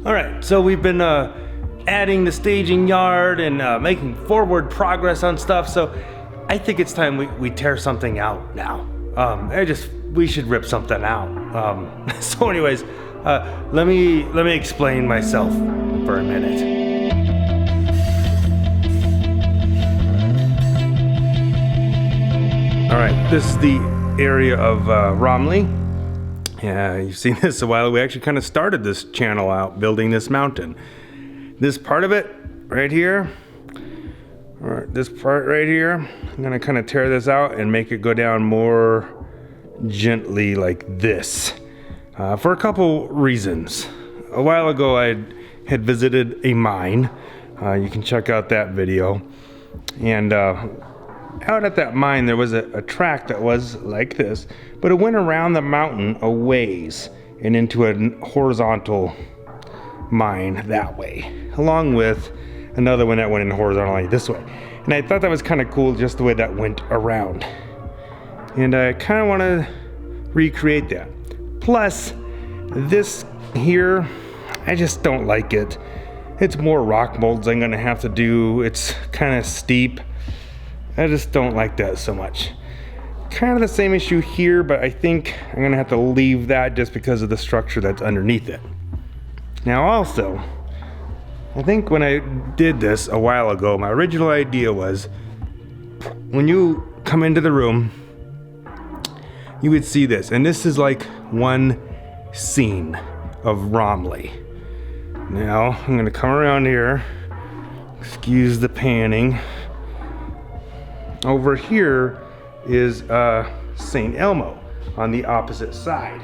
All right, so we've been adding the staging yard and making forward progress on stuff. So I think it's time we tear something out now. We should rip something out. So anyways, let me explain myself for a minute. All right, this is the area of Romley. Yeah, you've seen this a while. We actually kind of started this channel out building this mountain. This part of it right here, or this part right here, I'm gonna kind of tear this out and make it go down more gently like this for a couple reasons. A while ago I had visited a mine. You can check out that video. And out at that mine there was a track that was like this, but it went around the mountain a ways and into a horizontal mine that way, along with another one that went in horizontally this way. And I thought that was kind of cool, just the way that went around. And I kind of want to recreate that. Plus, this here, I just don't like it. It's more rock molds I'm gonna have to do. It's kind of steep. I just don't like that so much. Kind of the same issue here, but I think I'm gonna have to leave that just because of the structure that's underneath it. Now also, I think when I did this a while ago, my original idea was when you come into the room, you would see this, and this is like one scene of Romley. Now, I'm gonna come around here, excuse the panning. Over here is St. Elmo on the opposite side.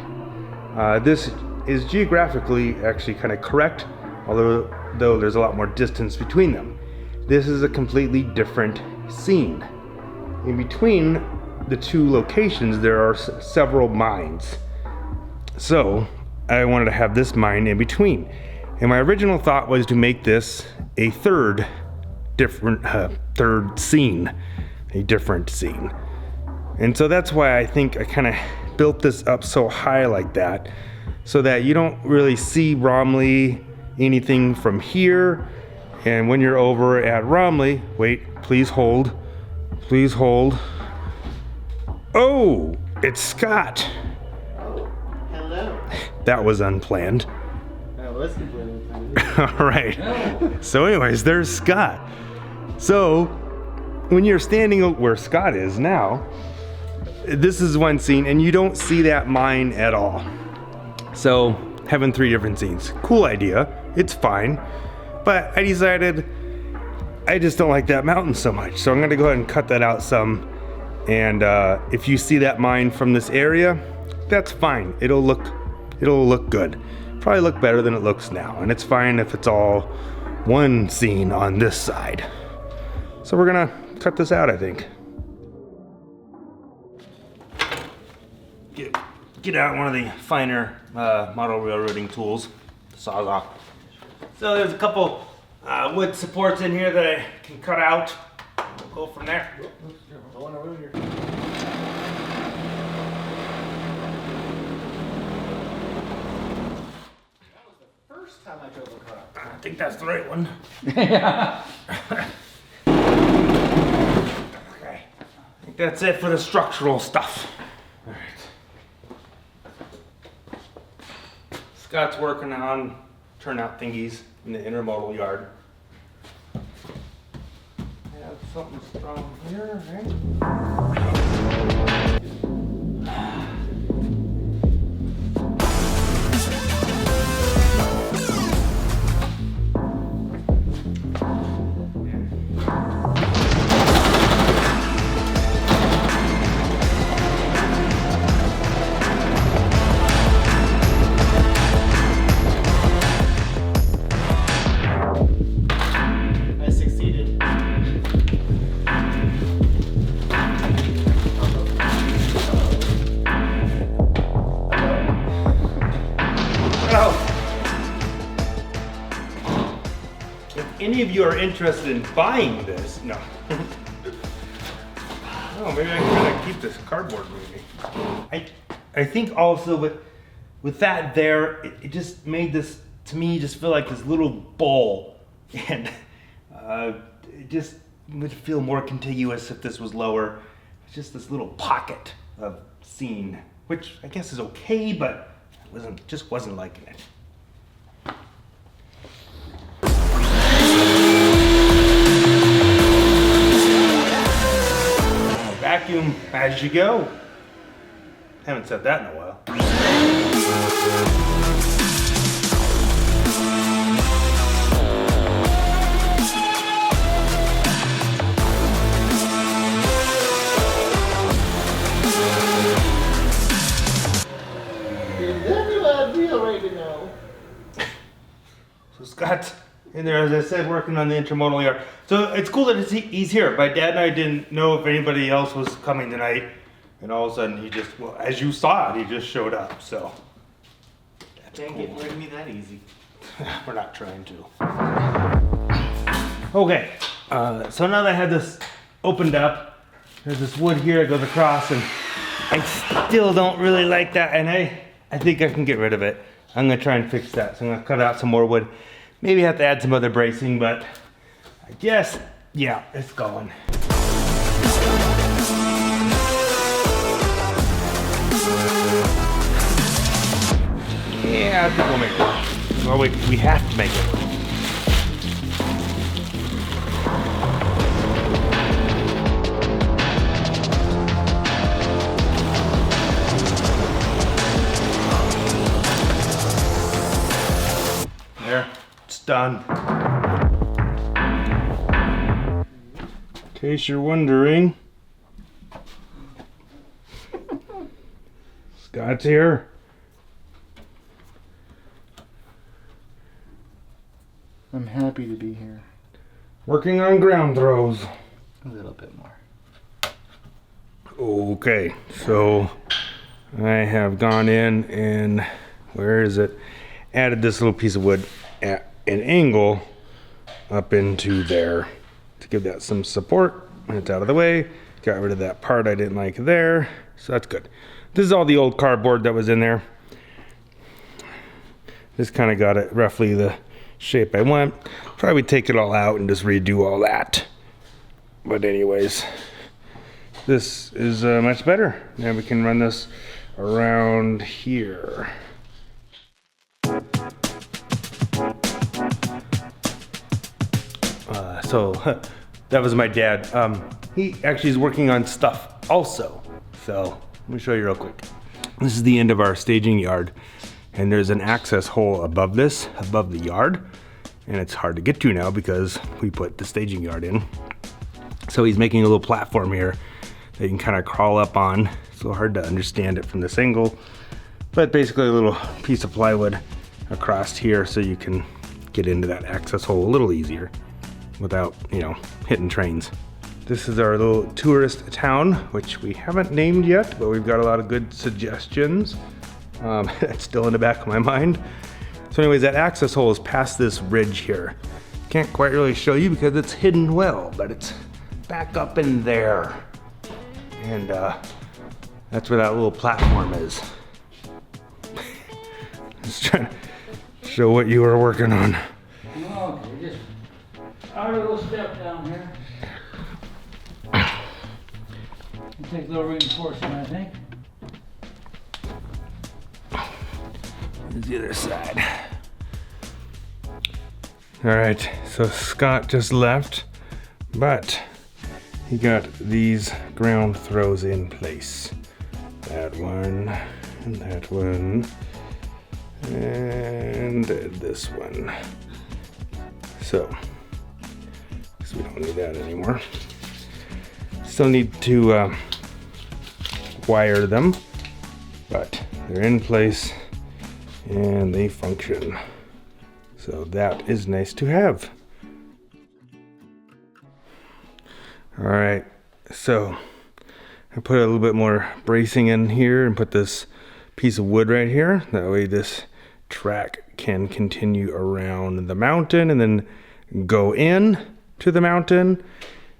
This is geographically actually kind of correct, although there's a lot more distance between them. This is a completely different scene. In between the two locations there are several mines. So I wanted to have this mine in between. And my original thought was to make this a third scene. A different scene. And so that's why I think I kind of built this up so high like that, so that you don't really see Romley anything from here. And when you're over at Romley, wait, please hold. Please hold. Oh, it's Scott. Oh, hello. That was unplanned. That was completely unplanned. All right. So anyways, there's Scott. So when you're standing where Scott is now, this is one scene and you don't see that mine at all. So having three different scenes, cool idea, it's fine. But I decided I just don't like that mountain so much. So I'm gonna go ahead and cut that out some. And if you see that mine from this area, that's fine. It'll look good. Probably look better than it looks now. And it's fine if it's all one scene on this side. So we're gonna cut this out, I think. Get out one of the finer model railroading tools, the Sawzall. So there's a couple wood supports in here that I can cut out. We'll go from there. Don't want to ruin your... That was the first time I drove a car. I think that's the right one. Yeah. Okay. I think that's it for the structural stuff. All right. Scott's working on turnout thingies in the intermodal yard. I have something strong here, right? Any of you are interested in buying this? No. Oh, maybe I can kind of keep this cardboard maybe. I think also with that there, it just made this to me just feel like this little bowl, and it just would feel more contiguous if this was lower. It's just this little pocket of scene, which I guess is okay, but just wasn't liking it. Vacuum as you go. Haven't said that in a while. Is everyone real right now? So Scott's in there, as I said, working on the Intermodal Yard. So it's cool that he's here. My dad and I didn't know if anybody else was coming tonight. And all of a sudden he just, well, as you saw it, he just showed up, so. That's Can't cool. get rid of me that easy. We're not trying to. Okay, so now that I have this opened up, there's this wood here that goes across, and I still don't really like that, and I think I can get rid of it. I'm gonna try and fix that, so I'm gonna cut out some more wood. Maybe have to add some other bracing, but I guess, yeah, it's going. Yeah, I think we'll make it work. Well, we have to make it work. There, it's done. In case you're wondering, Scott's here. I'm happy to be here. Working on ground throws. A little bit more. Okay, so I have gone in and, where is it? Added this little piece of wood at an angle up into there to give that some support. And it's out of the way. Got rid of that part I didn't like there, so that's good. This is all the old cardboard that was in there. This kind of got it roughly the shape I want. Probably take it all out and just redo all that. But anyways, this is much better. Now we can run this around here. So that was my dad. He actually is working on stuff also. So let me show you real quick. This is the end of our staging yard. And there's an access hole above this, above the yard. And it's hard to get to now because we put the staging yard in. So he's making a little platform here that you can kind of crawl up on. It's a little hard to understand it from this angle. But basically a little piece of plywood across here so you can get into that access hole a little easier without, you know, hitting trains. This is our little tourist town, which we haven't named yet, but we've got a lot of good suggestions. That's still in the back of my mind. So anyways, that access hole is past this ridge here. Can't quite really show you because it's hidden well, but it's back up in there. And that's where that little platform is. Just trying to show what you were working on. Okay, just our little step down here. Take a little reinforcement, I think. Here's the other side. All right, so Scott just left, but he got these ground throws in place. That one, and that one, and this one. So, because we don't need that anymore. Still need to wire them, but they're in place and they function. So that is nice to have. All right, so I put a little bit more bracing in here and put this piece of wood right here. That way this track can continue around the mountain and then go in to the mountain.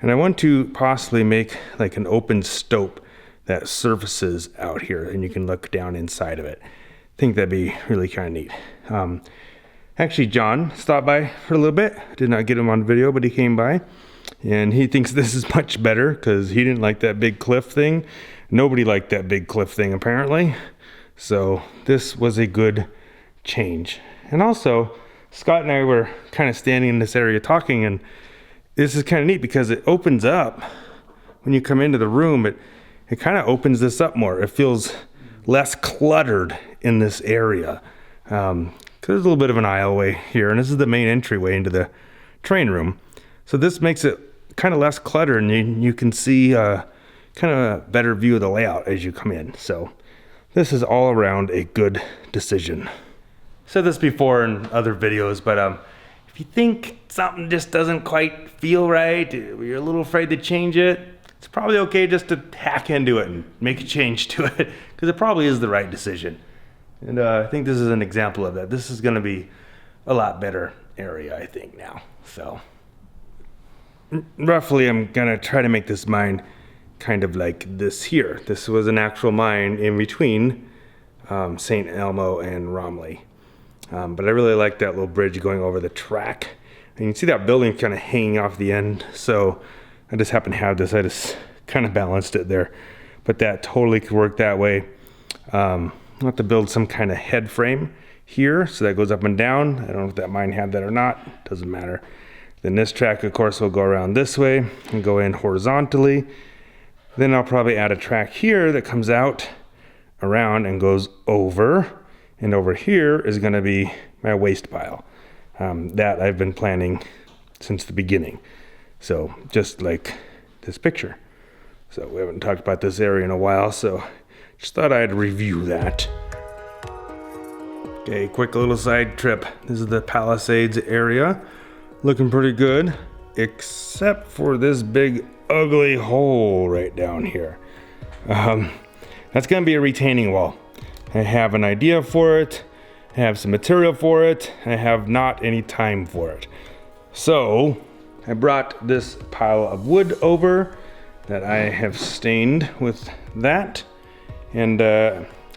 And I want to possibly make like an open stope that surfaces out here and you can look down inside of it. I think that'd be really kind of neat. Actually, John stopped by for a little bit. Did not get him on video, but he came by. And he thinks this is much better because he didn't like that big cliff thing. Nobody liked that big cliff thing, apparently. So this was a good change. And also, Scott and I were kind of standing in this area talking, and this is kind of neat because it opens up. When you come into the room, it kind of opens this up more. It feels less cluttered in this area. Because there's a little bit of an aisleway here, and this is the main entryway into the train room. So this makes it kind of less cluttered, and you can see kind of a better view of the layout as you come in. So this is all around a good decision. Said this before in other videos, but if you think something just doesn't quite feel right, you're a little afraid to change it, it's probably okay just to hack into it and make a change to it, because it probably is the right decision. And I think this is an example of that. This is going to be a lot better area, I think, now. So roughly, I'm going to try to make this mine kind of like this here. This was an actual mine in between St. Elmo and Romley. But I really like that little bridge going over the track. And you can see that building kind of hanging off the end. So I just happen to have this. I just kind of balanced it there. But that totally could work that way. I'll have to build some kind of head frame here. So that goes up and down. I don't know if that mine had that or not. Doesn't matter. Then this track, of course, will go around this way and go in horizontally. Then I'll probably add a track here that comes out around and goes over. And over here is going to be my waste pile. That I've been planning since the beginning. So just like this picture. So we haven't talked about this area in a while, so just thought I'd review that. Okay, quick little side trip. This is the Palisades area. Looking pretty good, except for this big ugly hole right down here. That's gonna be a retaining wall. I have an idea for it, I have some material for it, I have not any time for it. So I brought this pile of wood over that I have stained with that. And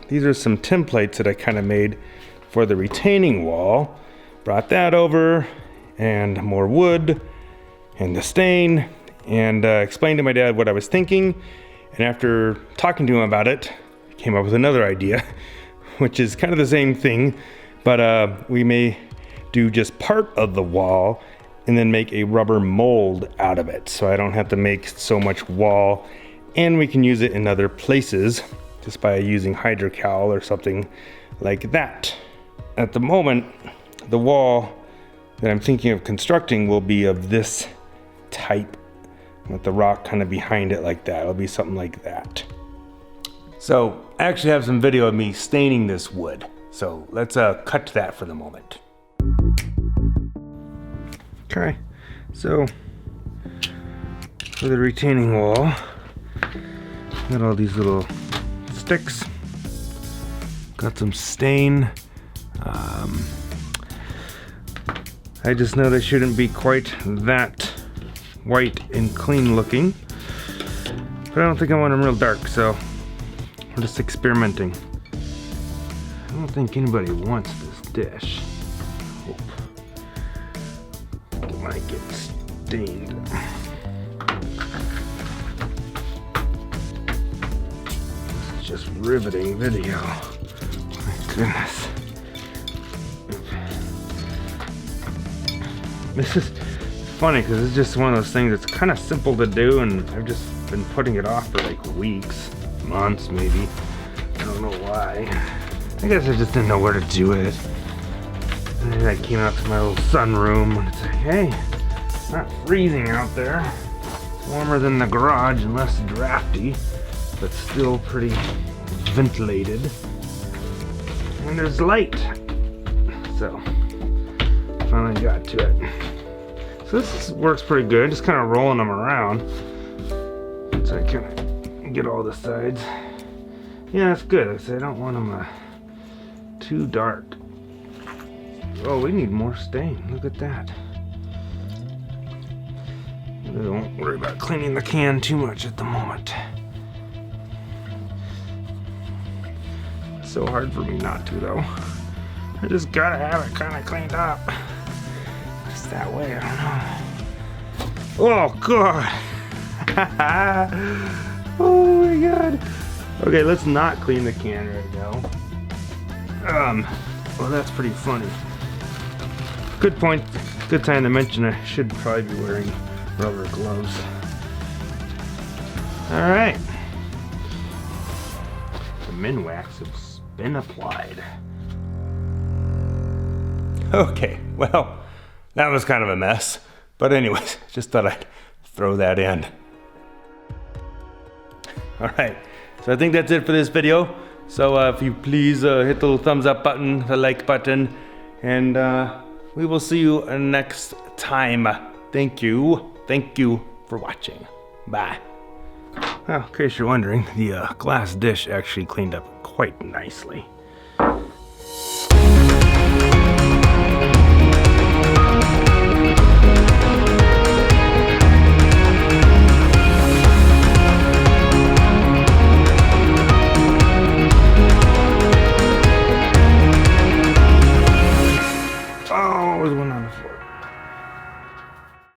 these are some templates that I kind of made for the retaining wall. Brought that over, and more wood, and the stain, and explained to my dad what I was thinking. And after talking to him about it, I came up with another idea, which is kind of the same thing, but we may do just part of the wall and then make a rubber mold out of it, so I don't have to make so much wall, and we can use it in other places just by using hydrocal or something like that. At the moment, the wall that I'm thinking of constructing will be of this type, with the rock kind of behind it like that. It'll be something like that. So I actually have some video of me staining this wood. So let's cut to that for the moment. Okay, so for the retaining wall, got all these little sticks, got some stain. I just know they shouldn't be quite that white and clean looking, but I don't think I want them real dark, so we're just experimenting. I don't think anybody wants this dish. Hope it might get stained. This is just riveting video. My goodness. This is funny because it's just one of those things that's kind of simple to do, and I've just been putting it off for like weeks, months maybe. I don't know why. I guess I just didn't know where to do it. And then I came out to my little sunroom and it's like, hey, it's not freezing out there. It's warmer than the garage and less drafty, but still pretty ventilated. And there's light. So finally got to it. So this works pretty good, just kind of rolling them around so I can get all the sides. Yeah, that's good. Like I said, I don't want them too dark. Oh, we need more stain. Look at that. I don't worry about cleaning the can too much at the moment. It's so hard for me not to, though. I just gotta have it kind of cleaned up. Just that way, I don't know. Oh God. Oh my God. Okay, let's not clean the can right now. Well, that's pretty funny. Good point. Good time to mention I should probably be wearing rubber gloves. All right. The Minwax has been applied. Okay, well, that was kind of a mess. But anyways, just thought I'd throw that in. All right, so I think that's it for this video. So if you please hit the little thumbs up button, the like button, and we will see you next time. Thank you for watching. Bye. Well, in case you're wondering, the glass dish actually cleaned up quite nicely.